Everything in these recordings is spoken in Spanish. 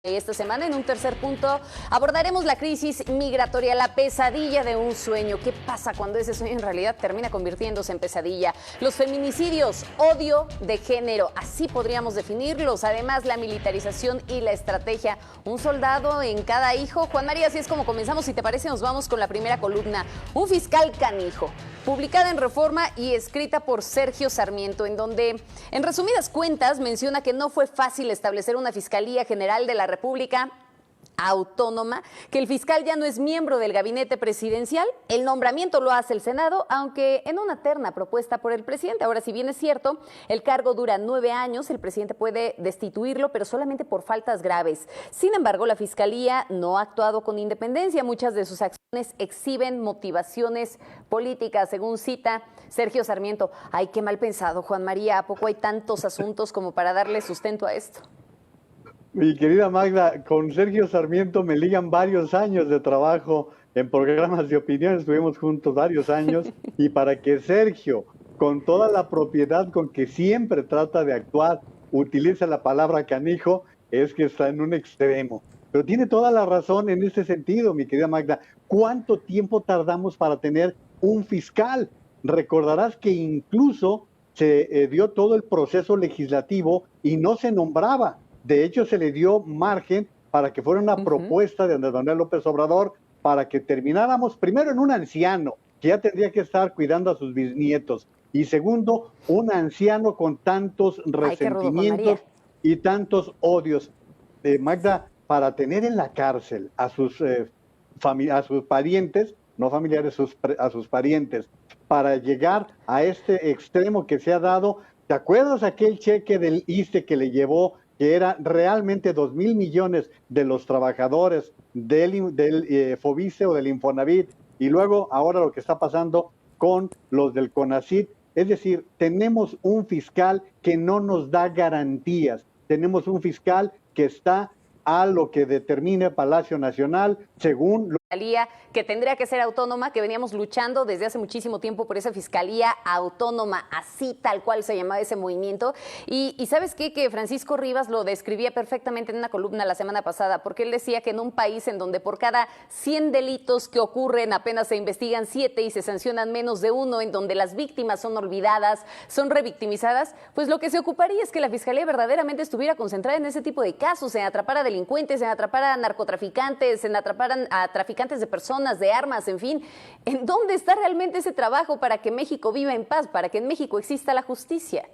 Esta semana, en un tercer punto, abordaremos la crisis migratoria, la pesadilla de un sueño. ¿Qué pasa cuando ese sueño en realidad termina convirtiéndose en pesadilla? Los feminicidios, odio de género, así podríamos definirlos. Además, la militarización y la estrategia. Un soldado en cada hijo. Juan María, así es como comenzamos. Si te parece, nos vamos con la primera columna. Un fiscal canijo, publicada en Reforma y escrita por Sergio Sarmiento, en donde, en resumidas cuentas, menciona que no fue fácil establecer una Fiscalía General de la República autónoma, que el fiscal ya no es miembro del gabinete presidencial, el nombramiento lo hace el Senado, aunque en una terna propuesta por el presidente. Ahora, si bien es cierto, el cargo dura 9 años, el presidente puede destituirlo, pero solamente por faltas graves. Sin embargo, la Fiscalía no ha actuado con independencia, muchas de sus acciones exhiben motivaciones políticas, según cita Sergio Sarmiento. Ay, qué mal pensado, Juan María, ¿a poco hay tantos asuntos como para darle sustento a esto? Mi querida Magda, con Sergio Sarmiento me ligan varios años de trabajo en programas de opinión, estuvimos juntos varios años, y para que Sergio, con toda la propiedad con que siempre trata de actuar, utilice la palabra canijo, es que está en un extremo. Pero tiene toda la razón en ese sentido, mi querida Magda. ¿Cuánto tiempo tardamos para tener un fiscal? Recordarás que incluso se dio todo el proceso legislativo y no se nombraba. De hecho, se le dio margen para que fuera una propuesta de Andrés Manuel López Obrador para que termináramos primero en un anciano que ya tendría que estar cuidando a sus bisnietos, y segundo, un anciano con tantos resentimientos y tantos odios. Magda, para tener en la cárcel a sus parientes, no familiares, a sus parientes, para llegar a este extremo que se ha dado. ¿Te acuerdas aquel cheque del ISSSTE que le llevó, que era realmente 2,000 millones de los trabajadores del FOBISE o del Infonavit, y luego ahora lo que está pasando con los del CONACYT? Es decir, tenemos un fiscal que no nos da garantías, tenemos un fiscal que está a lo que determine Palacio Nacional, según que tendría que ser autónoma, que veníamos luchando desde hace muchísimo tiempo por esa Fiscalía Autónoma, así tal cual se llamaba ese movimiento. Y ¿sabes qué? Que Francisco Rivas lo describía perfectamente en una columna la semana pasada, porque él decía que en un país en donde por cada 100 delitos que ocurren apenas se investigan 7 y se sancionan menos de 1, en donde las víctimas son olvidadas, son revictimizadas, pues lo que se ocuparía es que la Fiscalía verdaderamente estuviera concentrada en ese tipo de casos, en atrapar a delincuentes, en atrapar a narcotraficantes, en atrapar a traficantes de personas, de armas, en fin. ¿En dónde está realmente ese trabajo para que México viva en paz, para que en México exista la justicia?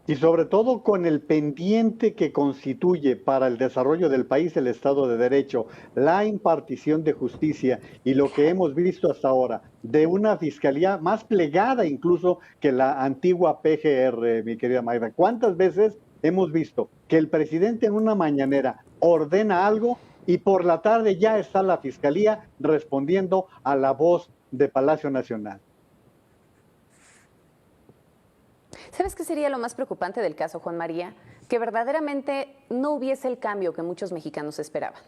Y sobre todo con el pendiente que constituye para el desarrollo del país el Estado de Derecho, la impartición de justicia, y lo que hemos visto hasta ahora de una fiscalía más plegada incluso que la antigua PGR, mi querida Mayra. ¿Cuántas veces hemos visto que el presidente en una mañanera ordena algo y por la tarde ya está la fiscalía respondiendo a la voz de Palacio Nacional? ¿Sabes qué sería lo más preocupante del caso, Juan María? Que verdaderamente no hubiese el cambio que muchos mexicanos esperaban.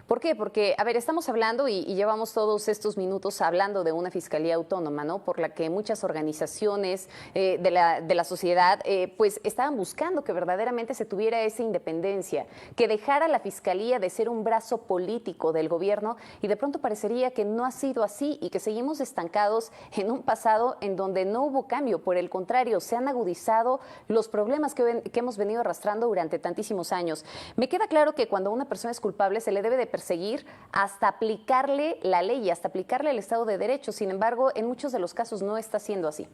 ¿Por qué? Porque, a ver, estamos hablando y llevamos todos estos minutos hablando de una fiscalía autónoma, ¿no? Por la que muchas organizaciones de la sociedad pues estaban buscando que verdaderamente se tuviera esa independencia, que dejara la fiscalía de ser un brazo político del gobierno, y de pronto parecería que no ha sido así y que seguimos estancados en un pasado en donde no hubo cambio. Por el contrario, se han agudizado los problemas que hemos venido arrastrando durante tantísimos años. Me queda claro que cuando una persona es culpable se le debe de perseguir hasta aplicarle la ley, hasta aplicarle el Estado de Derecho. Sin embargo, en muchos de los casos no está siendo así.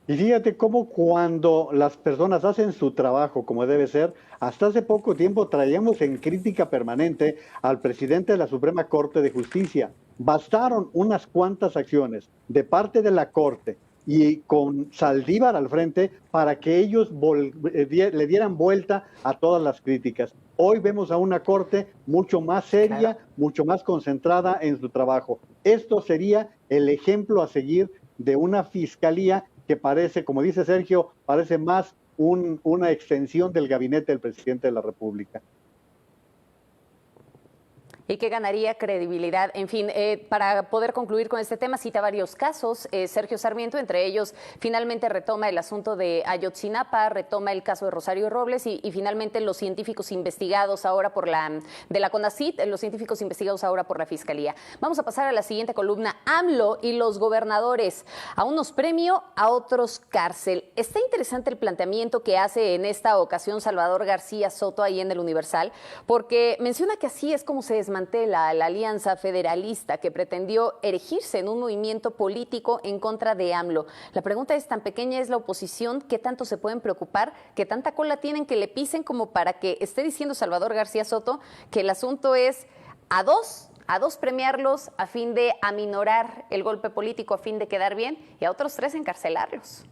Y fíjate cómo cuando las personas hacen su trabajo como debe ser, hasta hace poco tiempo traíamos en crítica permanente al presidente de la Suprema Corte de Justicia. Bastaron unas cuantas acciones de parte de la Corte y con Saldívar al frente para que ellos le dieran vuelta a todas las críticas. Hoy vemos a una Corte mucho más seria, mucho más concentrada en su trabajo. Esto sería el ejemplo a seguir de una fiscalía que parece, como dice Sergio, parece más una extensión del gabinete del presidente de la República. y que ganaría credibilidad. En fin, para poder concluir con este tema, cita varios casos. Sergio Sarmiento, entre ellos, finalmente retoma el asunto de Ayotzinapa, retoma el caso de Rosario Robles y finalmente los científicos investigados ahora de la CONACYT, los científicos investigados ahora por la Fiscalía. Vamos a pasar a la siguiente columna. AMLO y los gobernadores, a unos premio, a otros cárcel. Está interesante el planteamiento que hace en esta ocasión Salvador García Soto ahí en el Universal, porque menciona que así es como se desmantela la alianza federalista que pretendió erigirse en un movimiento político en contra de AMLO. La pregunta es, ¿tan pequeña es la oposición? ¿Qué tanto se pueden preocupar? ¿Qué tanta cola tienen que le pisen como para que esté diciendo Salvador García Soto que el asunto es a dos premiarlos a fin de aminorar el golpe político, a fin de quedar bien, y a otros 3 encarcelarlos?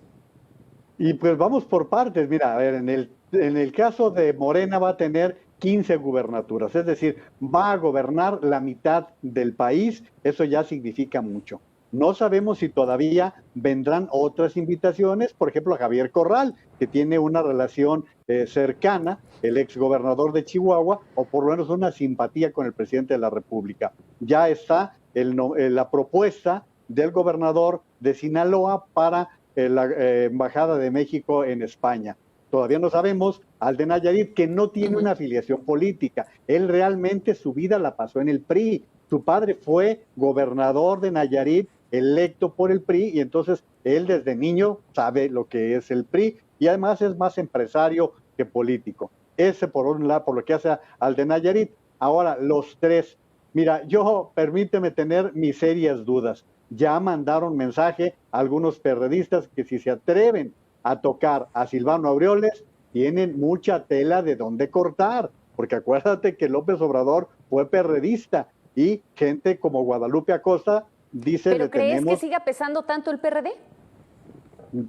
Y pues vamos por partes. Mira, a ver, en el caso de Morena va a tener 15 gubernaturas, es decir, va a gobernar la mitad del país, eso ya significa mucho. No sabemos si todavía vendrán otras invitaciones, por ejemplo, a Javier Corral, que tiene una relación cercana, el exgobernador de Chihuahua, o por lo menos una simpatía con el presidente de la República. Ya está la propuesta del gobernador de Sinaloa para la Embajada de México en España. Todavía no sabemos, al de Nayarit, que no tiene una afiliación política. Él realmente su vida la pasó en el PRI. Su padre fue gobernador de Nayarit, electo por el PRI, y entonces él desde niño sabe lo que es el PRI, y además es más empresario que político. Ese por un lado, por lo que hace al de Nayarit. Ahora, los 3. Mira, permíteme tener mis serias dudas. Ya mandaron mensaje a algunos perredistas que si se atreven a tocar a Silvano Aureoles, tienen mucha tela de dónde cortar, porque acuérdate que López Obrador fue perredista y gente como Guadalupe Acosta dice... ¿Pero crees que siga pesando tanto el PRD?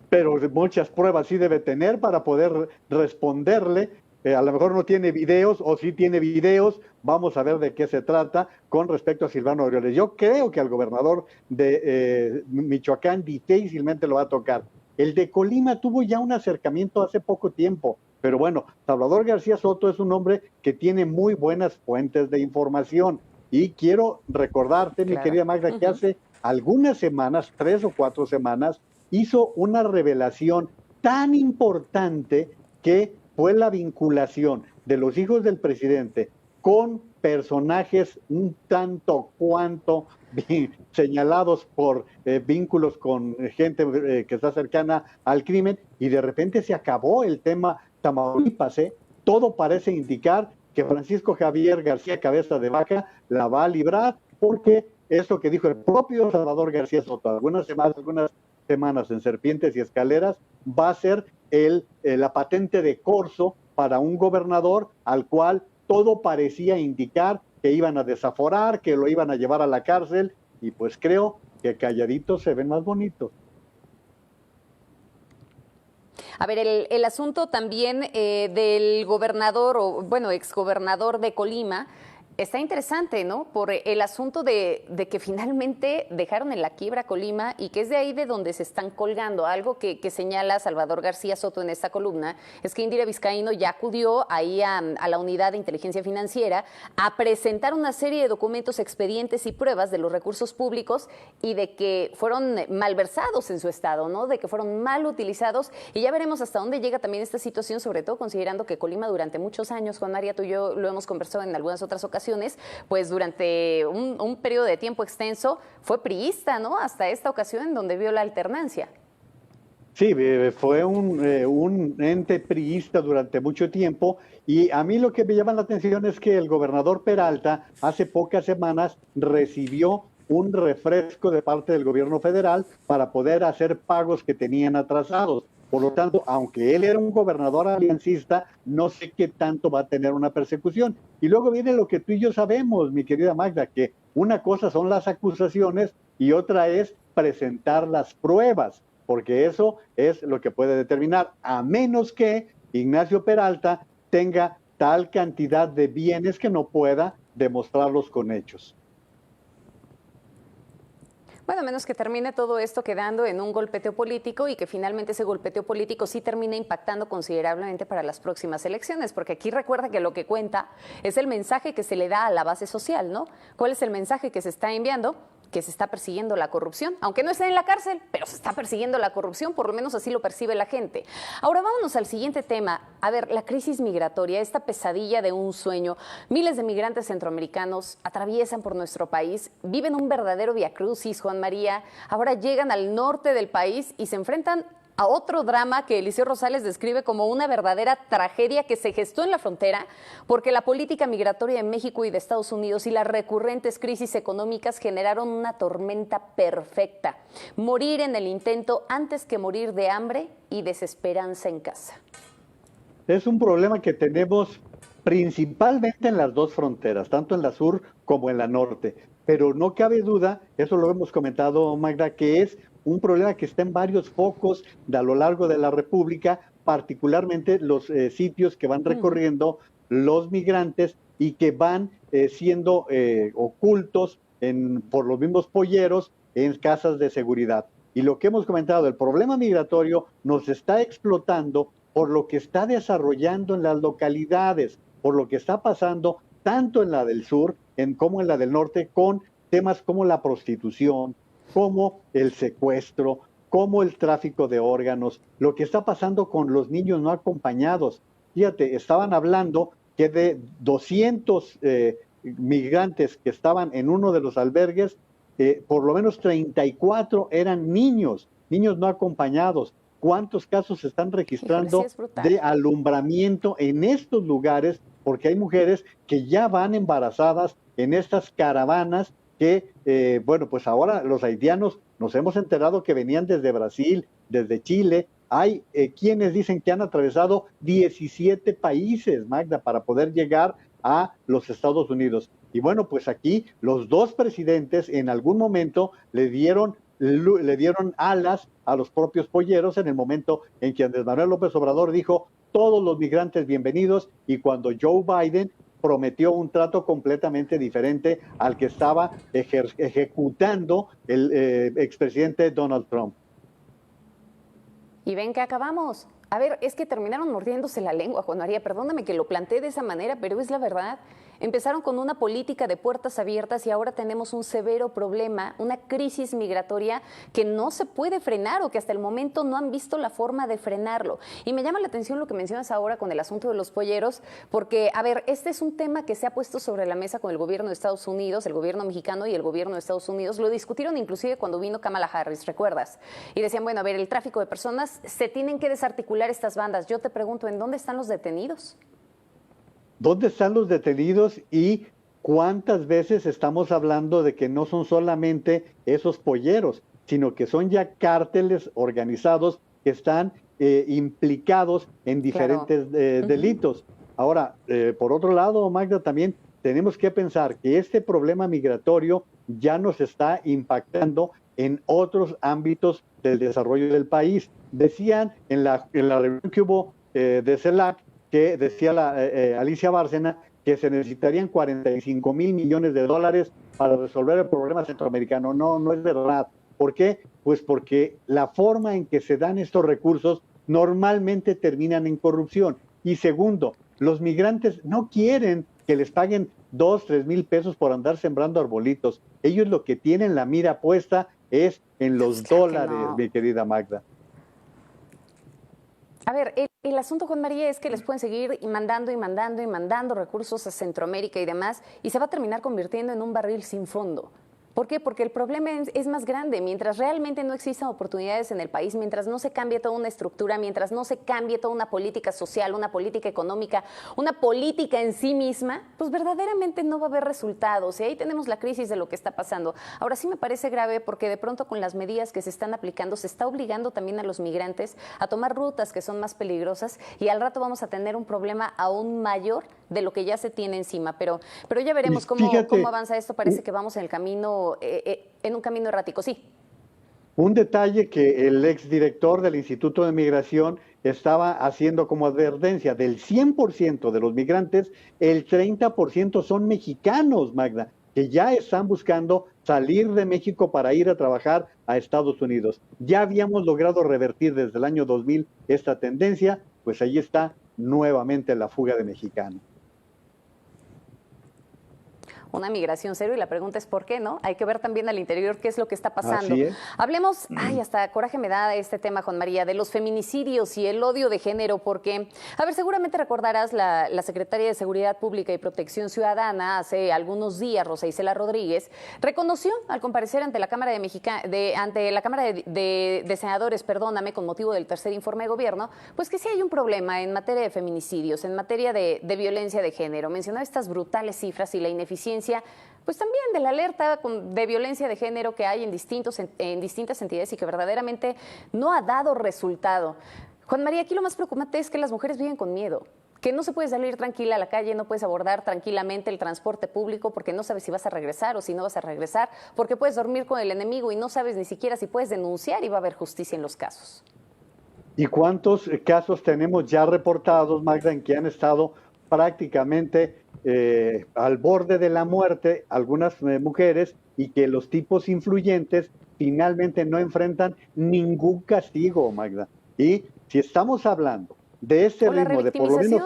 Pero muchas pruebas sí debe tener para poder responderle. A lo mejor no tiene videos, o sí tiene videos, vamos a ver de qué se trata con respecto a Silvano Aureoles. Yo creo que al gobernador de Michoacán difícilmente lo va a tocar. El de Colima tuvo ya un acercamiento hace poco tiempo, pero bueno, Salvador García Soto es un hombre que tiene muy buenas fuentes de información, y quiero recordarte, mi querida Magda, que hace algunas semanas, 3 o 4 semanas, hizo una revelación tan importante que fue la vinculación de los hijos del presidente con personajes un tanto cuanto señalados por vínculos con gente que está cercana al crimen, y de repente se acabó el tema Tamaulipas. Todo parece indicar que Francisco Javier García Cabeza de Vaca la va a librar, porque eso que dijo el propio Salvador García Soto algunas semanas en Serpientes y Escaleras va a ser la patente de corso para un gobernador al cual todo parecía indicar que iban a desaforar, que lo iban a llevar a la cárcel, y pues creo que calladitos se ven más bonitos. A ver, el asunto también del gobernador, o bueno, exgobernador de Colima, está interesante, ¿no? Por el asunto de que finalmente dejaron en la quiebra Colima, y que es de ahí de donde se están colgando. Algo que señala Salvador García Soto en esta columna es que Indira Vizcaíno ya acudió ahí a la unidad de inteligencia financiera a presentar una serie de documentos, expedientes y pruebas de los recursos públicos, y de que fueron malversados en su estado, ¿no? De que fueron mal utilizados, y ya veremos hasta dónde llega también esta situación, sobre todo considerando que Colima durante muchos años, Juan María, tú y yo lo hemos conversado en algunas otras ocasiones, pues durante un periodo de tiempo extenso fue priista, ¿no? Hasta esta ocasión en donde vio la alternancia. Sí, fue un ente priista durante mucho tiempo, y a mí lo que me llama la atención es que el gobernador Peralta hace pocas semanas recibió un refresco de parte del gobierno federal para poder hacer pagos que tenían atrasados. Por lo tanto, aunque él era un gobernador aliancista, no sé qué tanto va a tener una persecución. Y luego viene lo que tú y yo sabemos, mi querida Magda, que una cosa son las acusaciones y otra es presentar las pruebas, porque eso es lo que puede determinar, a menos que Ignacio Peralta tenga tal cantidad de bienes que no pueda demostrarlos con hechos. Bueno, a menos que termine todo esto quedando en un golpeteo político y que finalmente ese golpeteo político sí termine impactando considerablemente para las próximas elecciones, porque aquí recuerda que lo que cuenta es el mensaje que se le da a la base social, ¿no? ¿Cuál es el mensaje que se está enviando? Que se está persiguiendo la corrupción, aunque no esté en la cárcel, pero se está persiguiendo la corrupción, por lo menos así lo percibe la gente. Ahora vámonos al siguiente tema. A ver, la crisis migratoria, esta pesadilla de un sueño. Miles de migrantes centroamericanos atraviesan por nuestro país, viven un verdadero viacrucis, Juan María. Ahora llegan al norte del país y se enfrentan a otro drama que Eliseo Rosales describe como una verdadera tragedia que se gestó en la frontera porque la política migratoria de México y de Estados Unidos y las recurrentes crisis económicas generaron una tormenta perfecta. Morir en el intento antes que morir de hambre y desesperanza en casa. Es un problema que tenemos principalmente en las dos fronteras, tanto en la sur como en la norte. Pero no cabe duda, eso lo hemos comentado, Magda, que es un problema que está en varios focos a lo largo de la República, particularmente los sitios que van recorriendo los migrantes y que van siendo ocultos por los mismos polleros en casas de seguridad. Y lo que hemos comentado, el problema migratorio nos está explotando por lo que está desarrollando en las localidades, por lo que está pasando tanto en la del sur como en la del norte, con temas como la prostitución, como el secuestro, como el tráfico de órganos, lo que está pasando con los niños no acompañados. Fíjate, estaban hablando que de 200 migrantes que estaban en uno de los albergues, por lo menos 34 eran niños no acompañados. ¿Cuántos casos se están registrando de alumbramiento en estos lugares? Porque hay mujeres que ya van embarazadas en estas caravanas que, bueno, pues ahora los haitianos nos hemos enterado que venían desde Brasil, desde Chile. Hay quienes dicen que han atravesado 17 países, Magda, para poder llegar a los Estados Unidos. Y bueno, pues aquí los dos presidentes en algún momento le dieron alas a los propios polleros en el momento en que Andrés Manuel López Obrador dijo todos los migrantes bienvenidos, y cuando Joe Biden prometió un trato completamente diferente al que estaba ejecutando el expresidente Donald Trump. Y ven que acabamos. A ver, es que terminaron mordiéndose la lengua, Juan María. Perdóname que lo planteé de esa manera, pero es la verdad. Empezaron con una política de puertas abiertas y ahora tenemos un severo problema, una crisis migratoria que no se puede frenar o que hasta el momento no han visto la forma de frenarlo. Y me llama la atención lo que mencionas ahora con el asunto de los polleros, porque, a ver, este es un tema que se ha puesto sobre la mesa con el gobierno de Estados Unidos, el gobierno mexicano y el gobierno de Estados Unidos. Lo discutieron inclusive cuando vino Kamala Harris, ¿recuerdas? Y decían, bueno, a ver, el tráfico de personas, se tienen que desarticular estas bandas. Yo te pregunto, ¿en dónde están los detenidos? ¿Dónde están los detenidos y cuántas veces estamos hablando de que no son solamente esos polleros, sino que son ya cárteles organizados que están implicados en diferentes delitos? Ahora, por otro lado, Magda, también tenemos que pensar que este problema migratorio ya nos está impactando en otros ámbitos del desarrollo del país. Decían en la reunión que hubo de CELAC, que decía Alicia Bárcena, que se necesitarían 45 mil millones de dólares para resolver el problema centroamericano. No es verdad. ¿Por qué? Pues porque la forma en que se dan estos recursos normalmente terminan en corrupción. Y segundo, los migrantes no quieren que les paguen 2, 3 mil pesos por andar sembrando arbolitos. Ellos lo que tienen la mira puesta es en los dólares, mi querida Magda. A ver, el asunto, Juan María, es que les pueden seguir mandando y mandando y mandando recursos a Centroamérica y demás, y se va a terminar convirtiendo en un barril sin fondo. ¿Por qué? Porque el problema es más grande. Mientras realmente no existan oportunidades en el país, mientras no se cambie toda una estructura, mientras no se cambie toda una política social, una política económica, una política en sí misma, pues verdaderamente no va a haber resultados. Y ahí tenemos la crisis de lo que está pasando. Ahora sí me parece grave porque de pronto con las medidas que se están aplicando se está obligando también a los migrantes a tomar rutas que son más peligrosas y al rato vamos a tener un problema aún mayor de lo que ya se tiene encima. Pero ya veremos cómo avanza esto. Parece que vamos en el camino, en un camino errático, sí. Un detalle que el exdirector del Instituto de Migración estaba haciendo como advertencia: del 100% de los migrantes, el 30% son mexicanos, Magda. que ya están buscando salir de México para ir a trabajar a Estados Unidos. Ya habíamos logrado revertir desde el año 2000 esta tendencia, pues ahí está nuevamente la fuga de mexicanos. Una migración cero y la pregunta es ¿por qué, no? Hay que ver también al interior qué es lo que está pasando. Así es. Hablemos, hasta coraje me da este tema, Juan María, de los feminicidios y el odio de género, porque, a ver, seguramente recordarás la secretaria de Seguridad Pública y Protección Ciudadana hace algunos días, Rosa Isela Rodríguez, reconoció al comparecer ante la Cámara de Senadores, perdóname, con motivo del tercer informe de gobierno, pues que sí hay un problema en materia de feminicidios, en materia de violencia de género. Mencionaba estas brutales cifras y la ineficiencia pues también de la alerta de violencia de género que hay en distintas entidades y que verdaderamente no ha dado resultado. Juan María, aquí lo más preocupante es que las mujeres viven con miedo, que no se puede salir tranquila a la calle, no puedes abordar tranquilamente el transporte público porque no sabes si vas a regresar o si no vas a regresar, porque puedes dormir con el enemigo y no sabes ni siquiera si puedes denunciar y va a haber justicia en los casos. ¿Y cuántos casos tenemos ya reportados, Magda, en que han estado prácticamente al borde de la muerte algunas mujeres y que los tipos influyentes finalmente no enfrentan ningún castigo, Magda? Y si estamos hablando de este ritmo de por lo menos...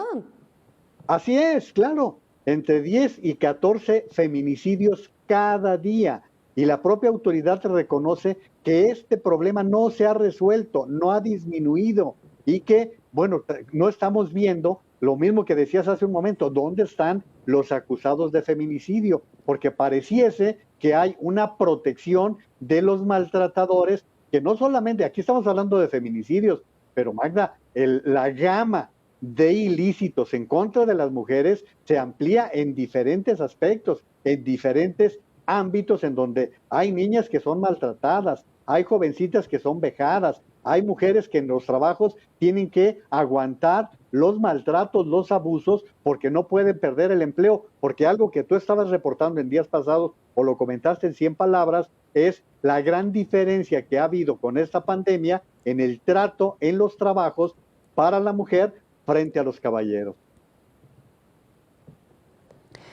Así es, claro, entre 10 y 14 feminicidios cada día. Y la propia autoridad reconoce que este problema no se ha resuelto, no ha disminuido y que, bueno, no estamos viendo lo mismo que decías hace un momento, ¿dónde están los acusados de feminicidio? Porque pareciese que hay una protección de los maltratadores, que no solamente, aquí estamos hablando de feminicidios, pero Magda, la gama de ilícitos en contra de las mujeres se amplía en diferentes aspectos, en diferentes ámbitos en donde hay niñas que son maltratadas, hay jovencitas que son vejadas, hay mujeres que en los trabajos tienen que aguantar los maltratos, los abusos, porque no pueden perder el empleo, porque algo que tú estabas reportando en días pasados o lo comentaste en 100 palabras, es la gran diferencia que ha habido con esta pandemia en el trato en los trabajos para la mujer frente a los caballeros.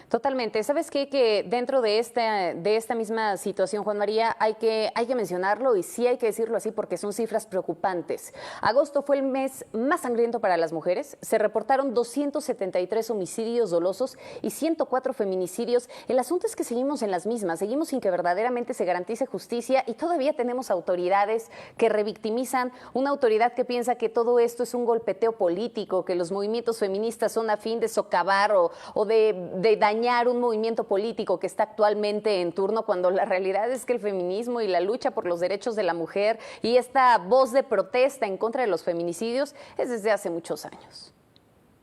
Totalmente. ¿Sabes qué? Que dentro de esta misma situación, Juan María, hay que mencionarlo y sí hay que decirlo así porque son cifras preocupantes. Agosto fue el mes más sangriento para las mujeres. Se reportaron 273 homicidios dolosos y 104 feminicidios. El asunto es que seguimos en las mismas, seguimos sin que verdaderamente se garantice justicia y todavía tenemos autoridades que revictimizan, una autoridad que piensa que todo esto es un golpeteo político, que los movimientos feministas son a fin de socavar o de dañar un movimiento político que está actualmente en turno, cuando la realidad es que el feminismo y la lucha por los derechos de la mujer y esta voz de protesta en contra de los feminicidios es desde hace muchos años.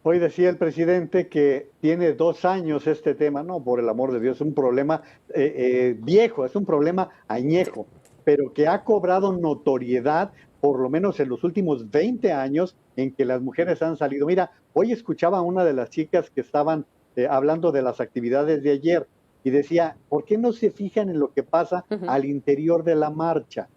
Hoy decía el presidente que tiene 2 años este tema, no, por el amor de Dios, es un problema viejo, es un problema añejo, pero que ha cobrado notoriedad por lo menos en los últimos 20 años en que las mujeres han salido. Mira, hoy escuchaba a una de las chicas que estaban hablando de las actividades de ayer y decía, ¿por qué no se fijan en lo que pasa al interior de la marcha?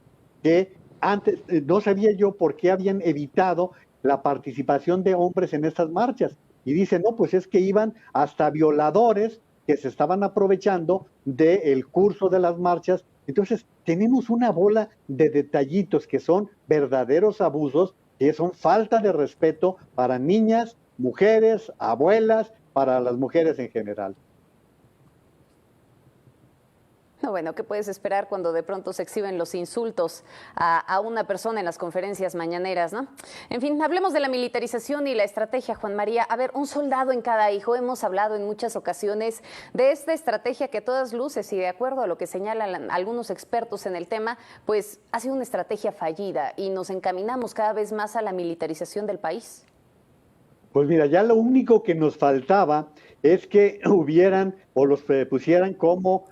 Que antes no sabía yo por qué habían evitado la participación de hombres en estas marchas. Y dice, no, pues es que iban hasta violadores que se estaban aprovechando del curso de las marchas. Entonces, tenemos una bola de detallitos que son verdaderos abusos, que son falta de respeto para niñas, mujeres, abuelas, para las mujeres en general. No, bueno, ¿qué puedes esperar cuando de pronto se exhiben los insultos a una persona en las conferencias mañaneras, ¿no? En fin, hablemos de la militarización y la estrategia, Juan María. A ver, un soldado en cada hijo. Hemos hablado en muchas ocasiones de esta estrategia que a todas luces y de acuerdo a lo que señalan algunos expertos en el tema, pues ha sido una estrategia fallida y nos encaminamos cada vez más a la militarización del país. Pues mira, ya lo único que nos faltaba es que hubieran o los pusieran como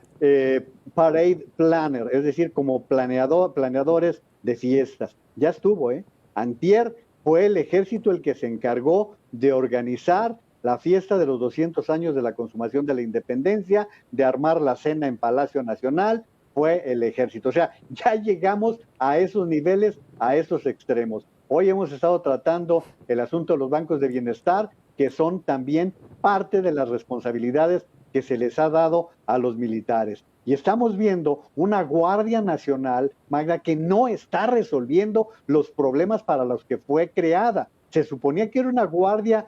parade planner, es decir, como planeadores de fiestas. Ya estuvo, ¿eh? Antier fue el ejército el que se encargó de organizar la fiesta de los 200 años de la consumación de la independencia, de armar la cena en Palacio Nacional, fue el ejército. O sea, ya llegamos a esos niveles, a esos extremos. Hoy hemos estado tratando el asunto de los bancos de bienestar, que son también parte de las responsabilidades que se les ha dado a los militares. Y estamos viendo una Guardia Nacional, Magda, que no está resolviendo los problemas para los que fue creada. Se suponía que era una Guardia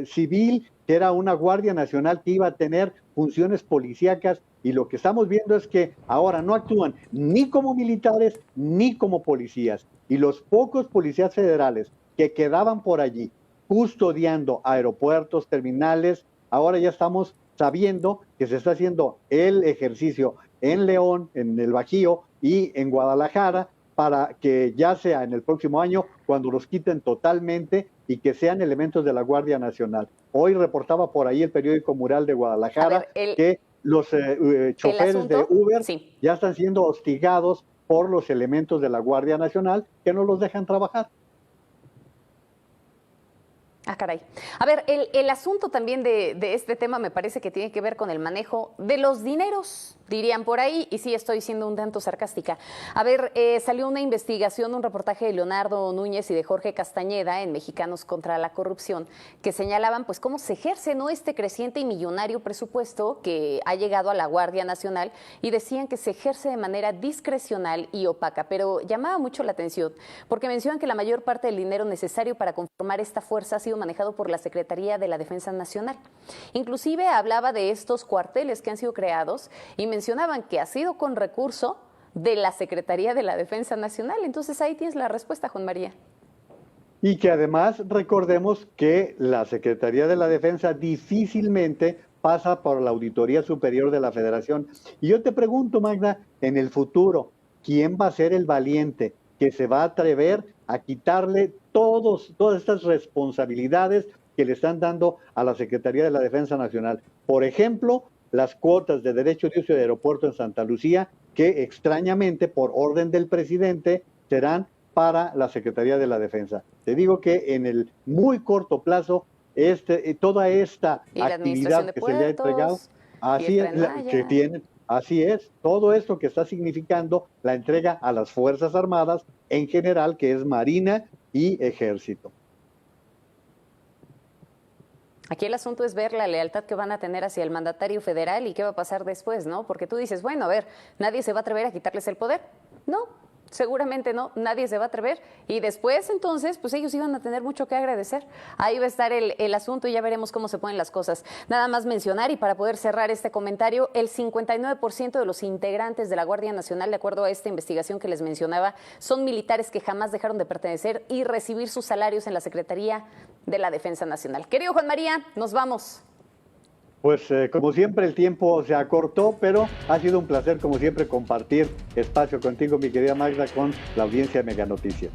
Civil, que era una Guardia Nacional que iba a tener funciones policíacas, y lo que estamos viendo es que ahora no actúan ni como militares ni como policías. Y los pocos policías federales que quedaban por allí custodiando aeropuertos, terminales, ahora ya estamos sabiendo que se está haciendo el ejercicio en León, en el Bajío y en Guadalajara, para que ya sea en el próximo año cuando los quiten totalmente y que sean elementos de la Guardia Nacional. Hoy reportaba por ahí el periódico Mural de Guadalajara que los choferes de Uber ya están siendo hostigados por los elementos de la Guardia Nacional que no los dejan trabajar. Ah, caray. A ver, el asunto también de este tema me parece que tiene que ver con el manejo de los dineros, dirían por ahí, y sí estoy siendo un tanto sarcástica. A ver, salió una investigación, un reportaje de Leonardo Núñez y de Jorge Castañeda en Mexicanos contra la Corrupción, que señalaban pues cómo se ejerce, ¿no?, este creciente y millonario presupuesto que ha llegado a la Guardia Nacional, y decían que se ejerce de manera discrecional y opaca, pero llamaba mucho la atención, porque mencionan que la mayor parte del dinero necesario para conformar esta fuerza ha sido manejado por la Secretaría de la Defensa Nacional. Inclusive hablaba de estos cuarteles que han sido creados y mencionaban que ha sido con recurso de la Secretaría de la Defensa Nacional. Entonces ahí tienes la respuesta, Juan María. Y que además recordemos que la Secretaría de la Defensa difícilmente pasa por la Auditoría Superior de la Federación. Y yo te pregunto, Magda, en el futuro, ¿quién va a ser el valiente que se va a atrever a quitarle todas estas responsabilidades que le están dando a la Secretaría de la Defensa Nacional? Por ejemplo, las cuotas de derecho de uso de aeropuerto en Santa Lucía, que extrañamente, por orden del presidente, serán para la Secretaría de la Defensa. Te digo que en el muy corto plazo, toda esta actividad que se le ha entregado, así es, que tienen. Así es, todo esto que está significando la entrega a las Fuerzas Armadas en general, que es Marina y Ejército. Aquí el asunto es ver la lealtad que van a tener hacia el mandatario federal y qué va a pasar después, ¿no? Porque tú dices, bueno, a ver, nadie se va a atrever a quitarles el poder. No, seguramente no, nadie se va a atrever. Y después, entonces, pues ellos iban a tener mucho que agradecer. Ahí va a estar el asunto y ya veremos cómo se ponen las cosas. Nada más mencionar, y para poder cerrar este comentario, el 59% de los integrantes de la Guardia Nacional, de acuerdo a esta investigación que les mencionaba, son militares que jamás dejaron de pertenecer y recibir sus salarios en la Secretaría de la Defensa Nacional. Querido Juan María, nos vamos. Pues como siempre el tiempo se acortó, pero ha sido un placer como siempre compartir espacio contigo, mi querida Magda, con la audiencia de Mega Noticias.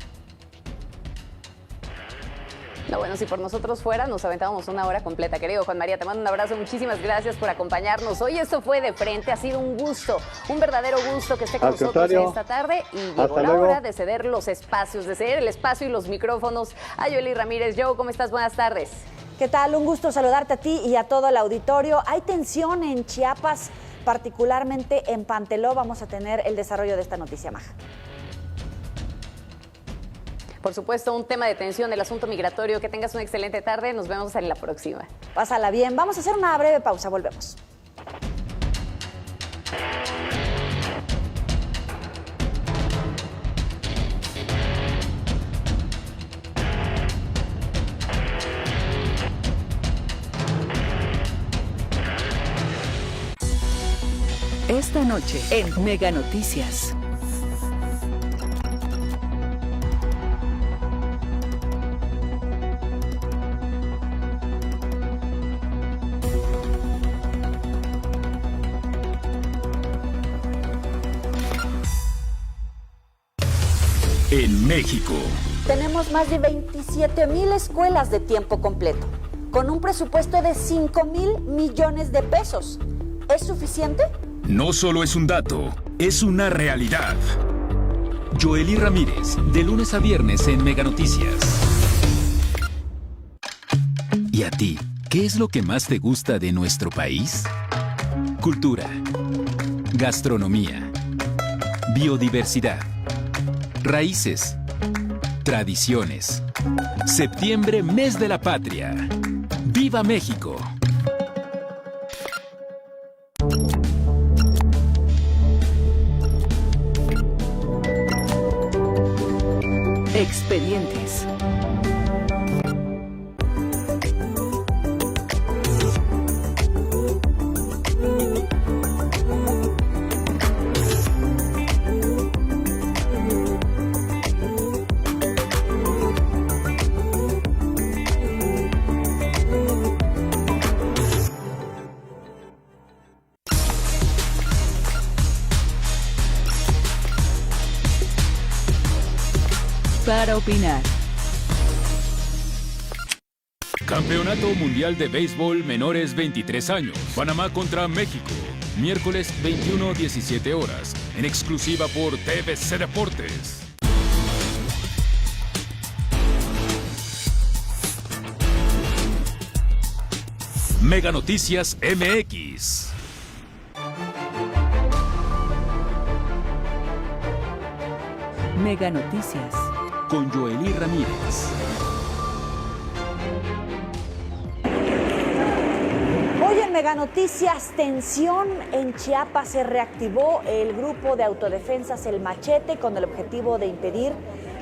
No, bueno, si por nosotros fuera, nos aventábamos una hora completa. Querido Juan María, te mando un abrazo, muchísimas gracias por acompañarnos. Hoy esto fue De Frente, ha sido un gusto, un verdadero gusto que esté con nosotros esta tarde, y llegó la hora de ceder los espacios, de ceder el espacio y los micrófonos a Joely Ramírez. Joe, ¿cómo estás? Buenas tardes. ¿Qué tal? Un gusto saludarte a ti y a todo el auditorio. Hay tensión en Chiapas, particularmente en Panteló. Vamos a tener el desarrollo de esta noticia, Maja. Por supuesto, un tema de tensión, el asunto migratorio. Que tengas una excelente tarde. Nos vemos en la próxima. Pásala bien. Vamos a hacer una breve pausa. Volvemos. Esta noche en Mega Noticias. En México. Tenemos más de 27,000 escuelas de tiempo completo, con un presupuesto de 5,000 millones de pesos. ¿Es suficiente? No solo es un dato, es una realidad. Joely Ramírez, de lunes a viernes en Mega Noticias. ¿Y a ti, qué es lo que más te gusta de nuestro país? Cultura, gastronomía, biodiversidad, raíces, tradiciones. Septiembre, mes de la patria. ¡Viva México! desobedientes. Para opinar. Campeonato Mundial de Béisbol Menores 23 años. Panamá contra México. Miércoles 21:17 horas. En exclusiva por TVC Deportes. Mega Noticias MX. Mega Noticias. Con Joely Ramírez. Hoy en Mega Noticias, tensión en Chiapas. Se reactivó el grupo de autodefensas El Machete con el objetivo de impedir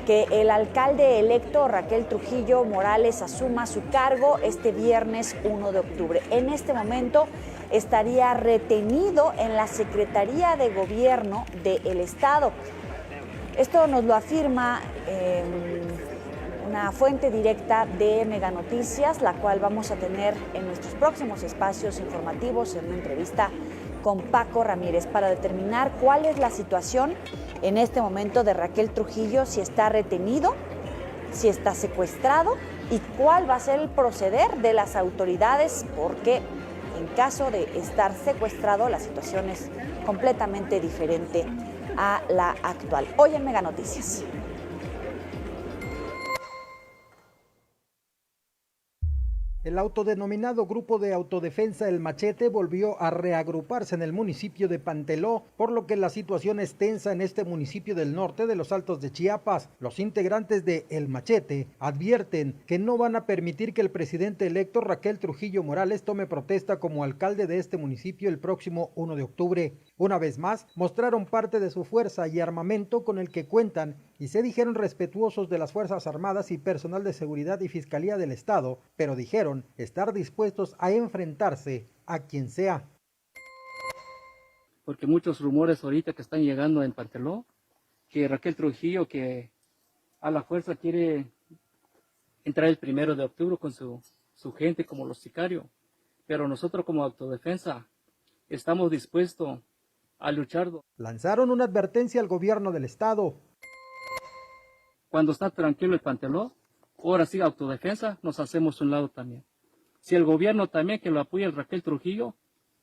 que el alcalde electo Raquel Trujillo Morales asuma su cargo este viernes 1 de octubre. En este momento estaría retenido en la Secretaría de Gobierno del Estado. Esto nos lo afirma una fuente directa de Mega Noticias, la cual vamos a tener en nuestros próximos espacios informativos en una entrevista con Paco Ramírez para determinar cuál es la situación en este momento de Raquel Trujillo, si está retenido, si está secuestrado y cuál va a ser el proceder de las autoridades, porque en caso de estar secuestrado la situación es completamente diferente a la actual. Hoy en Mega Noticias. El autodenominado Grupo de Autodefensa El Machete volvió a reagruparse en el municipio de Panteló, por lo que la situación es tensa en este municipio del norte de los Altos de Chiapas. Los integrantes de El Machete advierten que no van a permitir que el presidente electo Raquel Trujillo Morales tome protesta como alcalde de este municipio el próximo 1 de octubre. Una vez más, mostraron parte de su fuerza y armamento con el que cuentan y se dijeron respetuosos de las Fuerzas Armadas y personal de seguridad y Fiscalía del Estado, pero dijeron estar dispuestos a enfrentarse a quien sea. Porque muchos rumores ahorita que están llegando en Panteló, que Raquel Trujillo, que a la fuerza quiere entrar el 1 de octubre con su gente como los sicarios, pero nosotros como autodefensa estamos dispuestos a luchar. Lanzaron una advertencia al gobierno del estado. Cuando está tranquilo el Panteló, ahora sí autodefensa, nos hacemos un lado también. Si el gobierno también que lo apoya el Raquel Trujillo,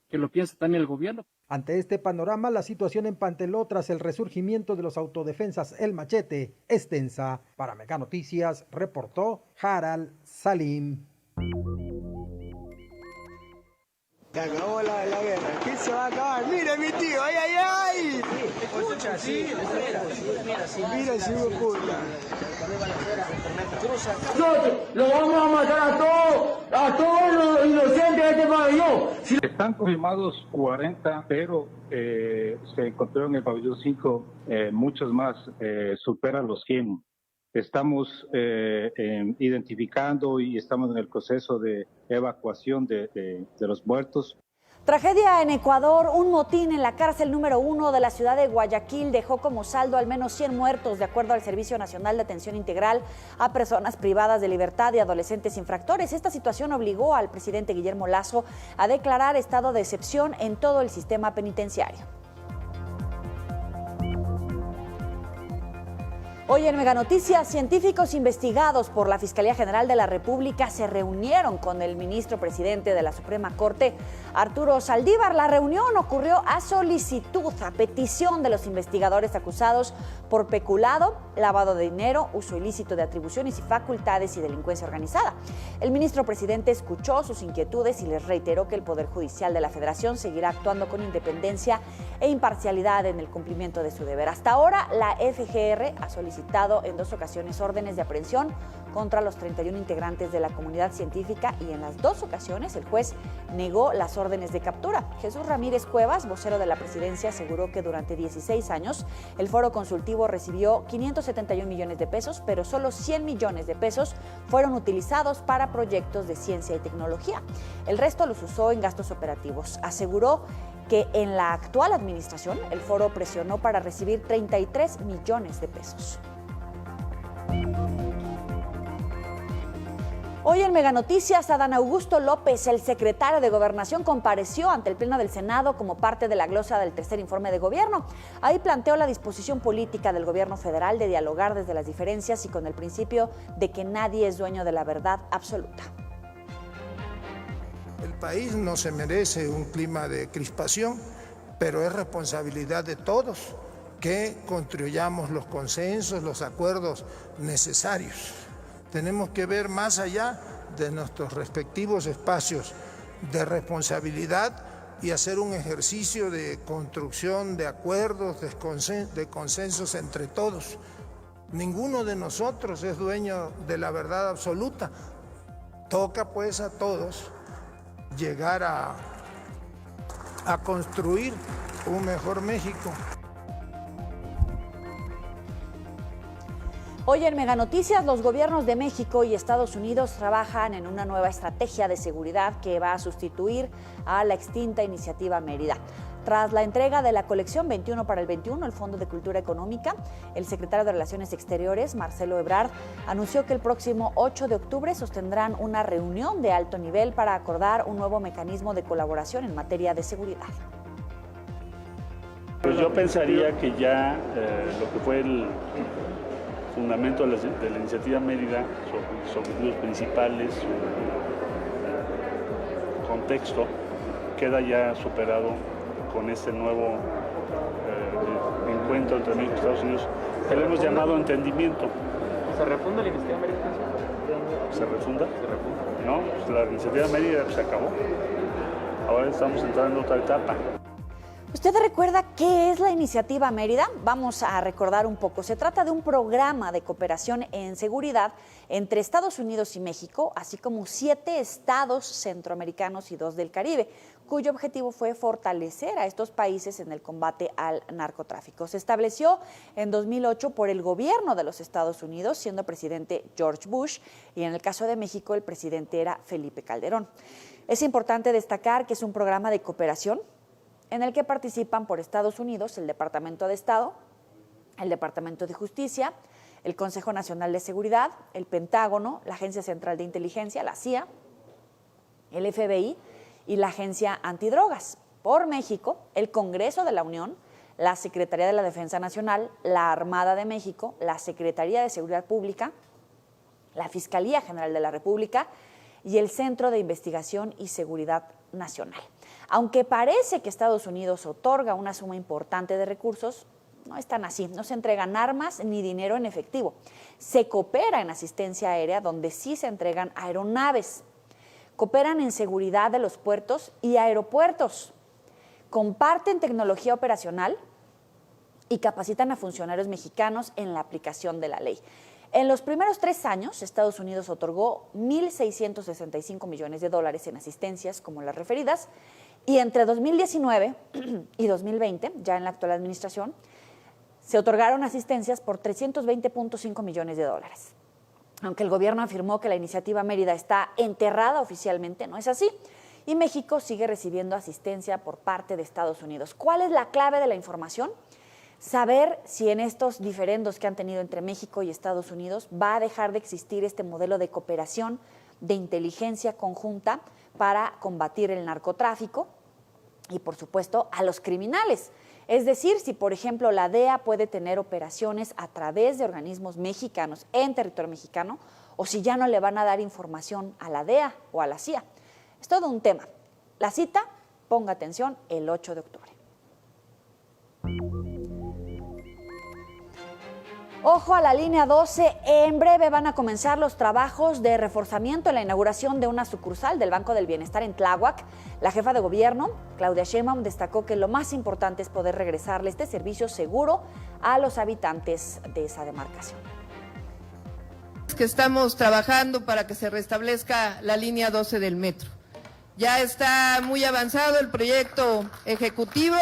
que lo piense también el gobierno. Ante este panorama, la situación en Panteló tras el resurgimiento de los autodefensas El Machete es tensa. Para Mega Noticias, reportó Harald Salim. Se acabó la guerra. ¿Quién se va a acabar? ¡Mira mi tío! ¡Ay, ay, ay! Escucha, sí. Mira ese hijo de puta. Nosotros lo vamos a matar a todos los inocentes de este pabellón. Están confirmados 40, pero se encontró en el pabellón 5 muchos más, superan los 100. Estamos identificando y estamos en el proceso de evacuación de los muertos. Tragedia en Ecuador. Un motín en la cárcel número 1 de la ciudad de Guayaquil dejó como saldo al menos 100 muertos, de acuerdo al Servicio Nacional de Atención Integral a Personas Privadas de Libertad y Adolescentes Infractores. Esta situación obligó al presidente Guillermo Lasso a declarar estado de excepción en todo el sistema penitenciario. Hoy en Mega Noticias, científicos investigados por la Fiscalía General de la República se reunieron con el ministro presidente de la Suprema Corte, Arturo Saldívar. La reunión ocurrió a solicitud, a petición de los investigadores acusados por peculado, lavado de dinero, uso ilícito de atribuciones y facultades y delincuencia organizada. El ministro presidente escuchó sus inquietudes y les reiteró que el Poder Judicial de la Federación seguirá actuando con independencia e imparcialidad en el cumplimiento de su deber. Hasta ahora, la FGR ha solicitado en 2 ocasiones órdenes de aprehensión contra los 31 integrantes de la comunidad científica y en las 2 ocasiones el juez negó las órdenes de captura. Jesús Ramírez Cuevas, vocero de la presidencia, aseguró que durante 16 años el foro consultivo recibió 571 millones de pesos, pero solo 100 millones de pesos fueron utilizados para proyectos de ciencia y tecnología. El resto los usó en gastos operativos. Aseguró que en la actual administración el foro presionó para recibir 33 millones de pesos. Hoy en Mega Noticias, Adán Augusto López, el secretario de Gobernación, compareció ante el Pleno del Senado como parte de la glosa del tercer informe de gobierno. Ahí planteó la disposición política del gobierno federal de dialogar desde las diferencias y con el principio de que nadie es dueño de la verdad absoluta. El país no se merece un clima de crispación, pero es responsabilidad de todos que construyamos los consensos, los acuerdos necesarios. Tenemos que ver más allá de nuestros respectivos espacios de responsabilidad y hacer un ejercicio de construcción de acuerdos, de consensos entre todos. Ninguno de nosotros es dueño de la verdad absoluta. Toca pues a todos llegar a construir un mejor México. Hoy en Mega Noticias, los gobiernos de México y Estados Unidos trabajan en una nueva estrategia de seguridad que va a sustituir a la extinta Iniciativa Mérida. Tras la entrega de la colección 21 para el 21, el Fondo de Cultura Económica, el secretario de Relaciones Exteriores, Marcelo Ebrard, anunció que el próximo 8 de octubre sostendrán una reunión de alto nivel para acordar un nuevo mecanismo de colaboración en materia de seguridad. Pues yo pensaría que ya lo que fue el fundamento de la Iniciativa Mérida, sus objetivos principales, su contexto, queda ya superado con este nuevo encuentro entre México y Estados Unidos, que le hemos llamado entendimiento. ¿Se refunda la Iniciativa Mérida? ¿Se refunda? No, pues la Iniciativa Mérida se acabó. Ahora estamos entrando en otra etapa. ¿Usted recuerda qué es la Iniciativa Mérida? Vamos a recordar un poco. Se trata de un programa de cooperación en seguridad entre Estados Unidos y México, así como 7 estados centroamericanos y 2 del Caribe, cuyo objetivo fue fortalecer a estos países en el combate al narcotráfico. Se estableció en 2008 por el gobierno de los Estados Unidos, siendo presidente George Bush, y en el caso de México el presidente era Felipe Calderón. Es importante destacar que es un programa de cooperación en el que participan por Estados Unidos el Departamento de Estado, el Departamento de Justicia, el Consejo Nacional de Seguridad, el Pentágono, la Agencia Central de Inteligencia, la CIA, el FBI y la Agencia Antidrogas. Por México, el Congreso de la Unión, la Secretaría de la Defensa Nacional, la Armada de México, la Secretaría de Seguridad Pública, la Fiscalía General de la República y el Centro de Investigación y Seguridad Nacional. Aunque parece que Estados Unidos otorga una suma importante de recursos, no es tan así. No se entregan armas ni dinero en efectivo. Se coopera en asistencia aérea, donde sí se entregan aeronaves. Cooperan en seguridad de los puertos y aeropuertos. Comparten tecnología operacional y capacitan a funcionarios mexicanos en la aplicación de la ley. En los primeros 3 años, Estados Unidos otorgó $1,665 millones en asistencias como las referidas, y entre 2019 y 2020, ya en la actual administración, se otorgaron asistencias por $320.5 millones. Aunque el gobierno afirmó que la Iniciativa Mérida está enterrada oficialmente, no es así, y México sigue recibiendo asistencia por parte de Estados Unidos. ¿Cuál es la clave de la información? Saber si en estos diferendos que han tenido entre México y Estados Unidos va a dejar de existir este modelo de cooperación, de inteligencia conjunta para combatir el narcotráfico y, por supuesto, a los criminales. Es decir, si, por ejemplo, la DEA puede tener operaciones a través de organismos mexicanos en territorio mexicano, o si ya no le van a dar información a la DEA o a la CIA. Es todo un tema. La cita, ponga atención, el 8 de octubre. Ojo a la línea 12, en breve van a comenzar los trabajos de reforzamiento en la inauguración de una sucursal del Banco del Bienestar en Tláhuac. La jefa de gobierno, Claudia Sheinbaum, destacó que lo más importante es poder regresarle este servicio seguro a los habitantes de esa demarcación. que estamos trabajando para que se restablezca la línea 12 del metro. Ya está muy avanzado el proyecto ejecutivo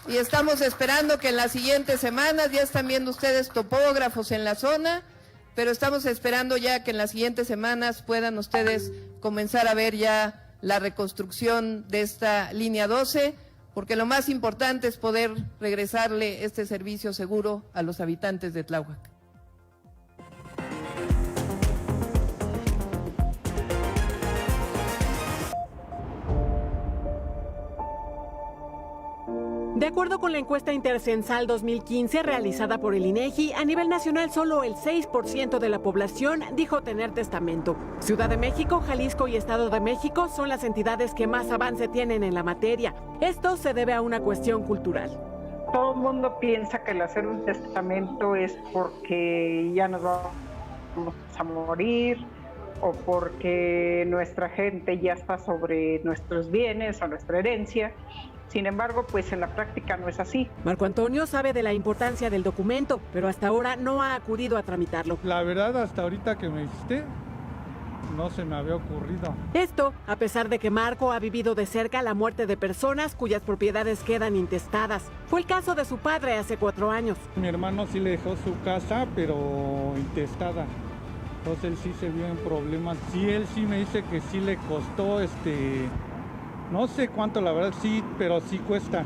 y estamos esperando que en las siguientes semanas, ya están viendo ustedes topógrafos en la zona, pero estamos esperando ya que en las siguientes semanas puedan ustedes comenzar a ver ya la reconstrucción de esta línea 12, porque lo más importante es poder regresarle este servicio seguro a los habitantes de Tláhuac. De acuerdo con la encuesta intercensal 2015 realizada por el INEGI, a nivel nacional solo el 6% de la población dijo tener testamento. Ciudad de México, Jalisco y Estado de México son las entidades que más avance tienen en la materia. Esto se debe a una cuestión cultural. Todo el mundo piensa que el hacer un testamento es porque ya nos vamos a morir o porque nuestra gente ya está sobre nuestros bienes o nuestra herencia. Sin embargo, pues en la práctica no es así. Marco Antonio sabe de la importancia del documento, pero hasta ahora no ha acudido a tramitarlo. La verdad, hasta ahorita que me dijiste, no se me había ocurrido. Esto, a pesar de que Marco ha vivido de cerca la muerte de personas cuyas propiedades quedan intestadas. Fue el caso de su padre hace 4 años. Mi hermano sí le dejó su casa, pero intestada. Entonces él sí se vio en problemas. Sí, él sí me dice que sí le costó no sé cuánto, la verdad, sí, pero sí cuesta.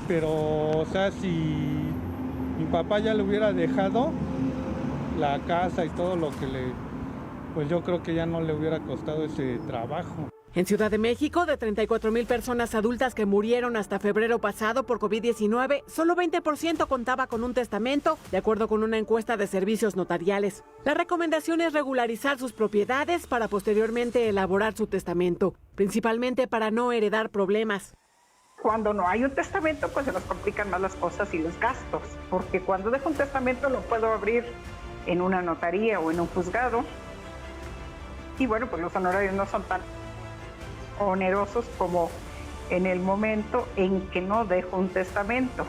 Pero, o sea, si mi papá ya le hubiera dejado la casa y todo lo que pues yo creo que ya no le hubiera costado ese trabajo. En Ciudad de México, de 34,000 personas adultas que murieron hasta febrero pasado por COVID-19, solo 20% contaba con un testamento, de acuerdo con una encuesta de servicios notariales. La recomendación es regularizar sus propiedades para posteriormente elaborar su testamento, principalmente para no heredar problemas. Cuando no hay un testamento, pues se nos complican más las cosas y los gastos, porque cuando dejo un testamento lo puedo abrir en una notaría o en un juzgado, y bueno, pues los honorarios no son tan onerosos como en el momento en que no dejo un testamento.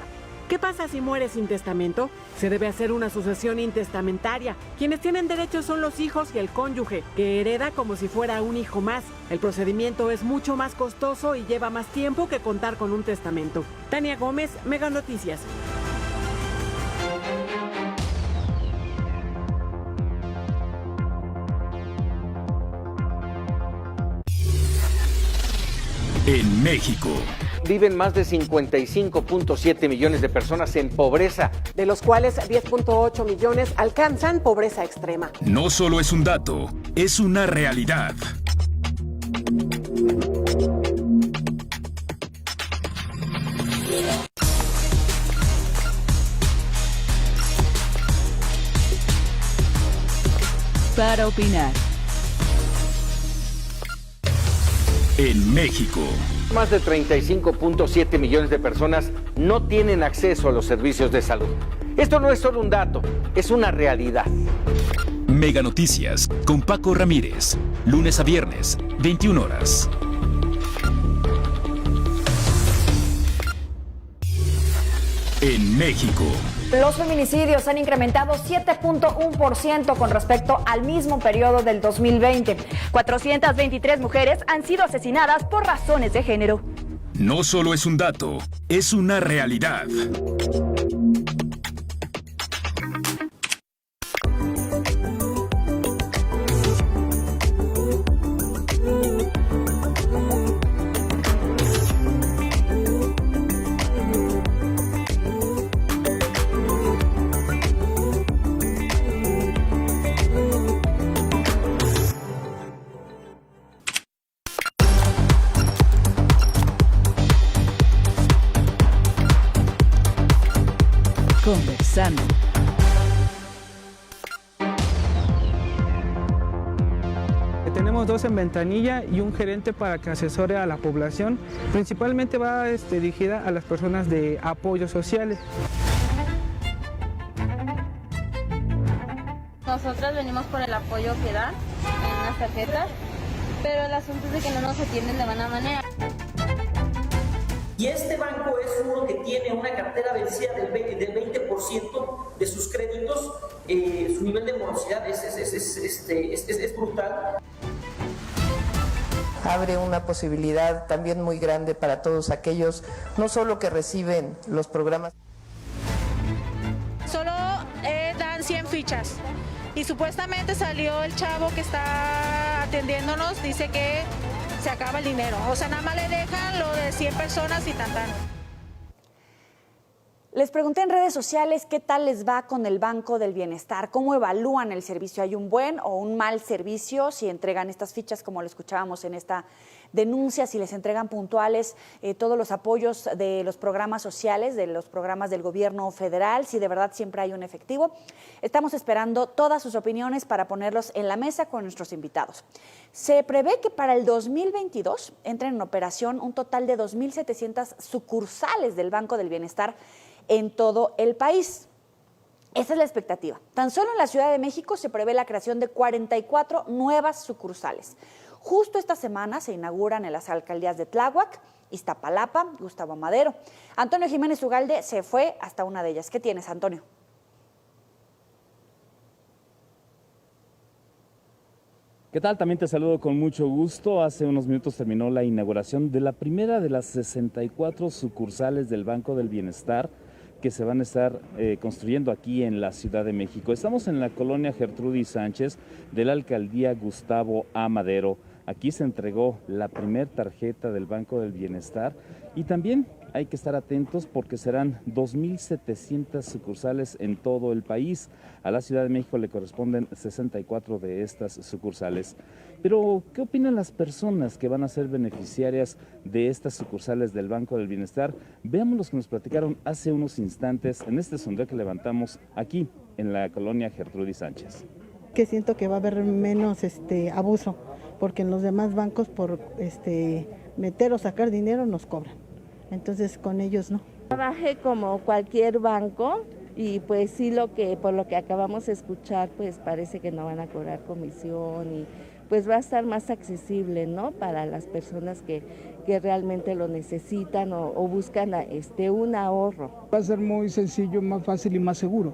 ¿Qué pasa si muere sin testamento? Se debe hacer una sucesión intestamentaria. Quienes tienen derechos son los hijos y el cónyuge, que hereda como si fuera un hijo más. El procedimiento es mucho más costoso y lleva más tiempo que contar con un testamento. Tania Gómez, Mega Noticias. En México viven más de 55.7 millones de personas en pobreza, de los cuales 10.8 millones alcanzan pobreza extrema. No solo es un dato, es una realidad. Para opinar. En México, más de 35.7 millones de personas no tienen acceso a los servicios de salud. Esto no es solo un dato, es una realidad. Mega Noticias con Paco Ramírez, lunes a viernes, 21 horas. En México, los feminicidios han incrementado 7.1% con respecto al mismo periodo del 2020. 423 mujeres han sido asesinadas por razones de género. No solo es un dato, es una realidad. Conversando. Tenemos 2 en ventanilla y un gerente para que asesore a la población. Principalmente va dirigida a las personas de apoyos sociales. Nosotras venimos por el apoyo que dan en las tarjetas, pero el asunto es de que no nos atienden de buena manera. Y este banco es uno que tiene una cartera vencida del 20% de sus créditos. Su nivel de morosidad es brutal. Abre una posibilidad también muy grande para todos aquellos, no solo que reciben los programas. Solo dan 100 fichas y supuestamente salió el chavo que está atendiéndonos, dice que se acaba el dinero, o sea, nada más le dejan lo de 100 personas y tan. Les pregunté en redes sociales qué tal les va con el Banco del Bienestar, cómo evalúan el servicio, ¿hay un buen o un mal servicio? Si entregan estas fichas, como lo escuchábamos en esta denuncia, si les entregan puntuales todos los apoyos de los programas sociales, de los programas del gobierno federal, si de verdad siempre hay un efectivo. Estamos esperando todas sus opiniones para ponerlos en la mesa con nuestros invitados. Se prevé que para el 2022 entren en operación un total de 2.700 sucursales del Banco del Bienestar en todo el país. Esa es la expectativa. Tan solo en la Ciudad de México se prevé la creación de 44 nuevas sucursales. Justo esta semana se inauguran en las alcaldías de Tláhuac, Iztapalapa, Gustavo Madero. Antonio Jiménez Ugalde se fue hasta una de ellas. ¿Qué tienes, Antonio? ¿Qué tal? También te saludo con mucho gusto. Hace unos minutos terminó la inauguración de la primera de las 64 sucursales del Banco del Bienestar que se van a estar construyendo aquí en la Ciudad de México. Estamos en la colonia Gertrudis Sánchez de la alcaldía Gustavo A. Madero. Aquí se entregó la primer tarjeta del Banco del Bienestar y también hay que estar atentos porque serán 2.700 sucursales en todo el país. A la Ciudad de México le corresponden 64 de estas sucursales. Pero, ¿qué opinan las personas que van a ser beneficiarias de estas sucursales del Banco del Bienestar? Veamos los que nos platicaron hace unos instantes en este sondeo que levantamos aquí en la colonia Gertrudis Sánchez. Que siento que va a haber menos abuso, porque en los demás bancos por meter o sacar dinero nos cobran. Entonces con ellos no. Trabajé como cualquier banco y pues sí por lo que acabamos de escuchar pues parece que no van a cobrar comisión y pues va a estar más accesible, ¿no? Para las personas que realmente lo necesitan o buscan un ahorro. Va a ser muy sencillo, más fácil y más seguro,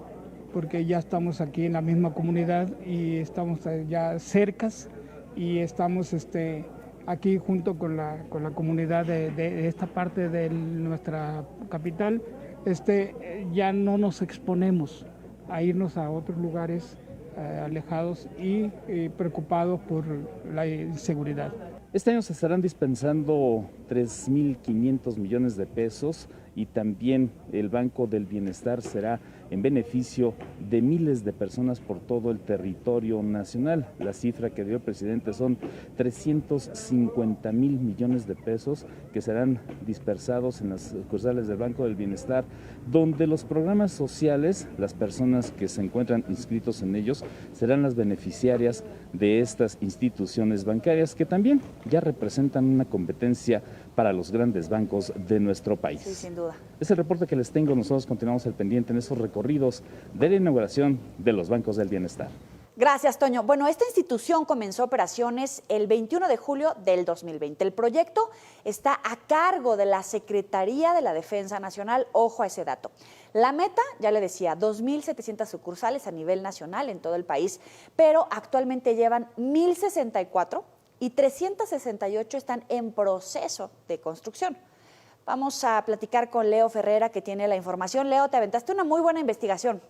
porque ya estamos aquí en la misma comunidad y estamos ya cercas y estamos aquí junto con la comunidad de esta parte de nuestra capital, ya no nos exponemos a irnos a otros lugares alejados y preocupados por la inseguridad. Este año se estarán dispensando 3.500 millones de pesos y también el Banco del Bienestar será en beneficio de miles de personas por todo el territorio nacional. La cifra que dio el presidente son 350,000 millones de pesos que serán dispersados en las sucursales del Banco del Bienestar, donde los programas sociales, las personas que se encuentran inscritos en ellos, serán las beneficiarias de estas instituciones bancarias que también ya representan una competencia para los grandes bancos de nuestro país. Sí, sin duda. Es el reporte que les tengo. Nosotros continuamos al pendiente en esos recorridos de la inauguración de los bancos del bienestar. Gracias, Toño. Bueno, esta institución comenzó operaciones el 21 de julio del 2020. El proyecto está a cargo de la Secretaría de la Defensa Nacional. Ojo a ese dato. La meta, ya le decía, 2.700 sucursales a nivel nacional en todo el país, pero actualmente llevan 1.064 y 368 están en proceso de construcción. Vamos a platicar con Leo Ferrera, que tiene la información. Leo, te aventaste una muy buena investigación.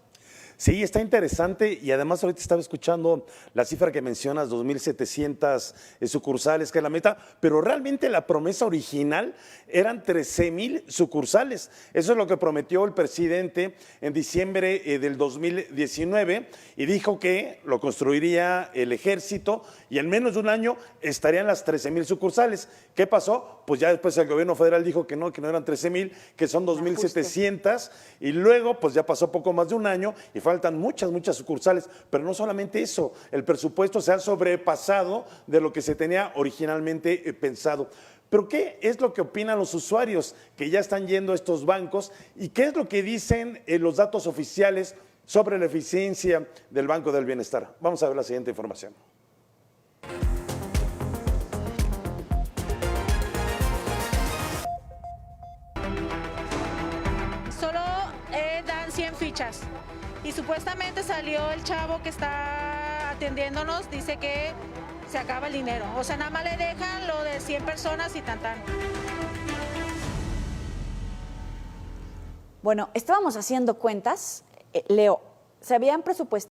Sí, está interesante y además ahorita estaba escuchando la cifra que mencionas, 2.700 sucursales, que es la meta, pero realmente la promesa original eran 13,000 sucursales. Eso es lo que prometió el presidente en diciembre del 2019 y dijo que lo construiría el ejército y en menos de un año estarían las 13,000 sucursales. ¿Qué pasó? Pues ya después el gobierno federal dijo que no eran 13,000, que son 2.700 y luego pues ya pasó poco más de un año y faltan muchas sucursales, pero no solamente eso, el presupuesto se ha sobrepasado de lo que se tenía originalmente pensado. Pero ¿qué es lo que opinan los usuarios que ya están yendo a estos bancos y qué es lo que dicen los datos oficiales sobre la eficiencia del Banco del Bienestar? Vamos a ver la siguiente información. dan 100 fichas. Y supuestamente salió el chavo que está atendiéndonos, dice que se acaba el dinero. O sea, nada más le dejan lo de 100 personas y tan. Bueno, estábamos haciendo cuentas, Leo, se habían presupuestado